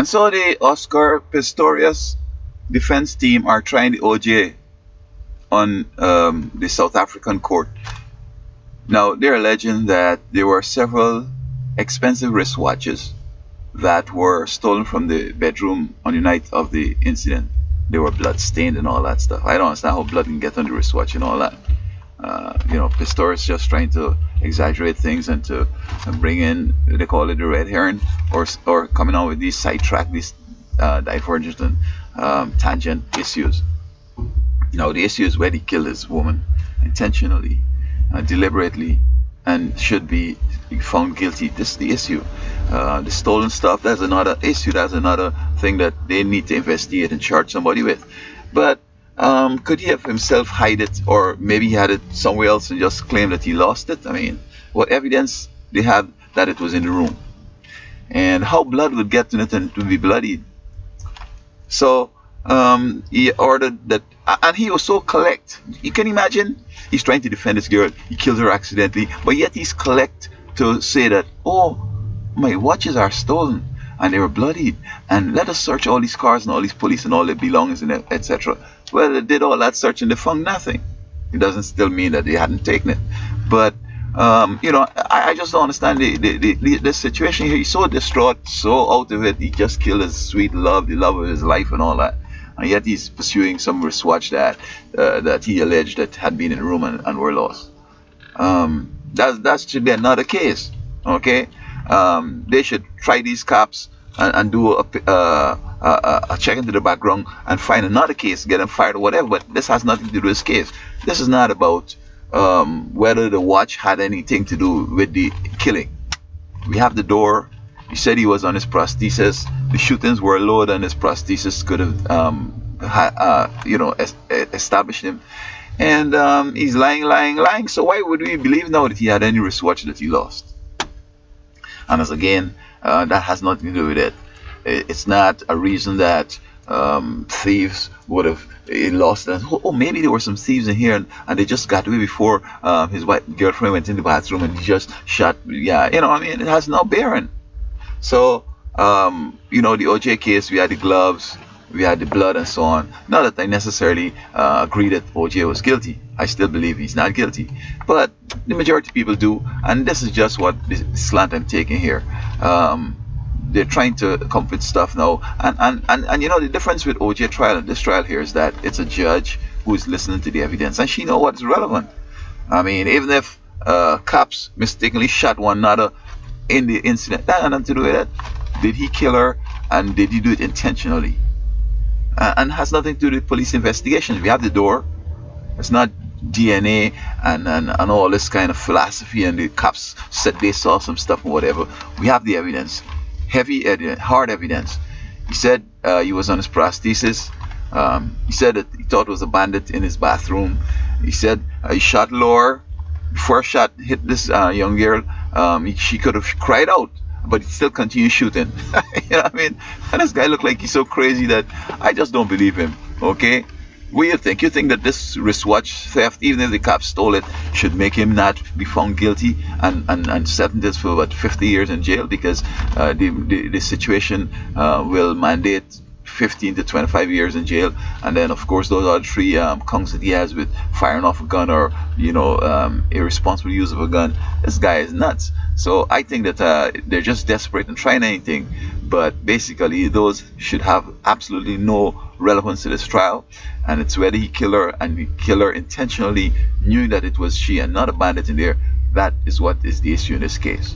And so the Oscar Pistorius defense team are trying the OJ on the South African court. Now, they're alleging that there were several expensive wristwatches that were stolen from the bedroom on the night of the incident. They were blood stained and all that stuff. I don't understand how blood can get on the wristwatch and all that. Pistorius just trying to exaggerate things and to bring in, they call it the red herring, or coming out with these sidetrack, these divergent and tangent issues. Now, the issue is whether he killed this woman intentionally, deliberately, and should be found guilty. This is the issue. The stolen stuff, that's another issue. That's another thing that they need to investigate and charge somebody with. But could he have himself hide it, or maybe he had it somewhere else and just claim that he lost it? I mean, what evidence they had that it was in the room? And how blood would get in it and to be bloodied? So he ordered that, and he was so collect. You can imagine, he's trying to defend this girl. He kills her accidentally, but yet he's collect to say that, oh, my watches are stolen and they were bloodied, and let us search all these cars and all these police and all their belongings and etc. Well, they did all that search and they found nothing. It doesn't still mean that they hadn't taken it, but I just don't understand the situation here. He's so distraught, so out of it. He just killed his sweet love, the love of his life, and all that, and yet he's pursuing some wristwatch that he alleged that had been in the room and were lost. That should be another case. Okay, they should try these cops and do a check into the background and find another case, get them fired or whatever. But this has nothing to do with this case. This is not about whether the watch had anything to do with the killing. We have the door. He said he was on his prosthesis. The shootings were lower than his prosthesis could have established him. And he's lying. So why would we believe now that he had any wristwatch that he lost? And as again, that has nothing to do with it. It's not a reason that thieves would have lost it. Oh, maybe there were some thieves in here and they just got away before his girlfriend went in the bathroom and he just shot. Yeah, it has no bearing. So, the OJ case, we had the gloves, we had the blood and so on. Not that I necessarily agree that OJ was guilty. I still believe he's not guilty. But the majority of people do, and this is just what the slant I'm taking here. They're trying to come with stuff now, and the difference with OJ trial and this trial here is that it's a judge who is listening to the evidence, and she knows what's relevant. I mean, even if cops mistakenly shot one another in the incident, that had nothing to do with it. Did he kill her, and did he do it intentionally? And has nothing to do with police investigations. We have the door. It's not DNA and all this kind of philosophy, and the cops said they saw some stuff or whatever. We have the evidence. Heavy evidence, hard evidence. He said he was on his prosthesis. He said that he thought it was a bandit in his bathroom. He said he shot lower. Before a shot hit this young girl, she could have cried out, but he still continued shooting. You know what I mean? And this guy looked like he's so crazy that I just don't believe him. Okay? What do you think? You think that this wristwatch theft, even if the cops stole it, should make him not be found guilty and sentenced for about 50 years in jail because the situation will mandate 15 to 25 years in jail, and then of course those are the three counts that he has with firing off a gun or irresponsible use of a gun. This guy is nuts. So I think that they're just desperate and trying anything, but basically those should have absolutely no relevance to this trial, and it's whether he killed her and he killed her intentionally, knew that it was she and not a bandit in there. That is what is the issue in this case.